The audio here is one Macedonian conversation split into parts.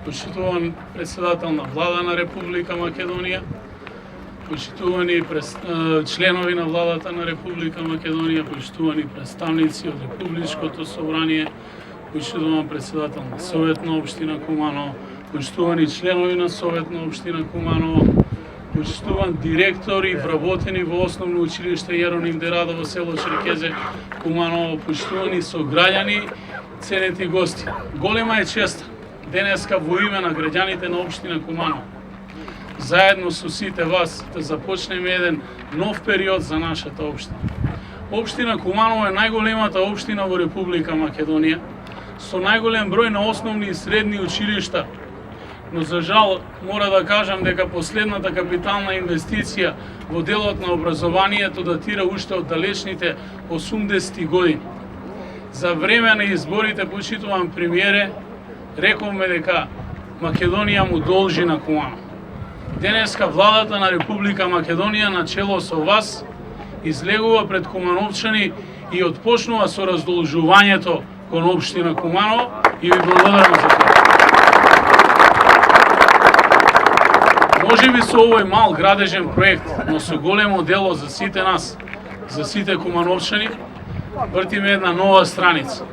почитуван председател на Влада на Република Македонија, почитувани членови на Владата на Република Македонија, почитувани представници од Републичкото собрание, почитуван председател на Совет на општина Куманово, почитувани членови на Совет на општина Куманово, почитуван директор и вработени во Основно училиште Јероним Дерадо во село Черкезе, Куманово, почитувани сограѓани, ценети гости. Голема е честа денеска во име на граѓаните на општина Куманово, заедно со сите вас да започнеме еден нов период за нашата општина. Општина Куманово е најголемата општина во Република Македонија, со најголем број на основни и средни училишта, но за жал мора да кажам дека последната капитална инвестиција во делот на образованието датира уште од далечните 80-ти години. За време на изборите, почитуван премиере, рековме дека Македонија му должи на Куманово. Денеска владата на Република Македонија на чело со вас излегува пред кумановчани и отпочнува со раздолжувањето кон општина Куманово и ви благодарам за тоа. Можеби со овој мал градежен проект, но со големо дело за сите нас, за сите кумановчани, вртиме една нова страница.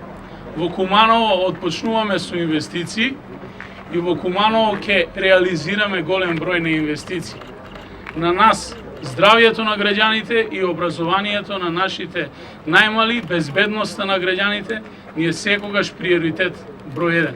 Во Куманово отпочнуваме со инвестиции и во Куманово ќе реализираме голем број на инвестиции. На нас здравјето на граѓаните и образованието на нашите најмали, безбедноста на граѓаните ни е секогаш приоритет број 1.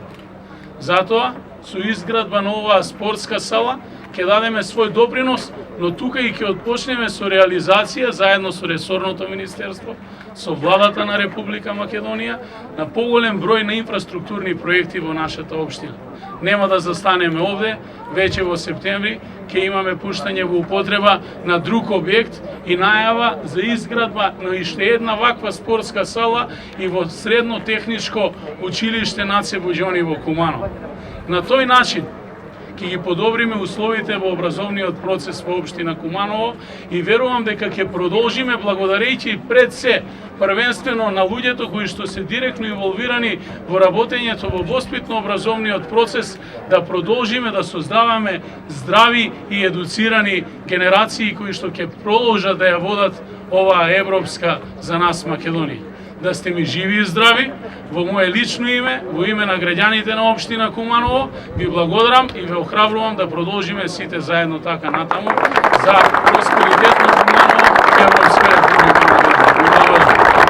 Затоа, со изградба на оваа спортска сала, ќе дадеме свој допринос, но тука и ќе отпочнеме со реализација заедно со ресорното министерство, со владата на Република Македонија, на поголем број на инфраструктурни проекти во нашата општина. Нема да застанеме овде, веќе во септември ќе имаме пуштање во употреба на друг објект и најава за изградба на уште една ваква спортска сала и во средно техничко училиште Наце Буџони во Куманово. На тој начин ќе ги подобриме условите во образовниот процес во општина Куманово и верувам дека ќе продолжиме благодарејќи пред се првенствено на луѓето кои што се директно инволвирани во работењето во воспитно-образовниот процес, да продолжиме да создаваме здрави и едуцирани генерации кои што ќе продолжат да ја водат оваа европска за нас Македонија. Да сте ми живи и здрави, во мое лично име, во име на граѓаните на општина Куманово, ви благодарам и ве охрабрувам да продолжиме сите заедно така натаму за просперитетно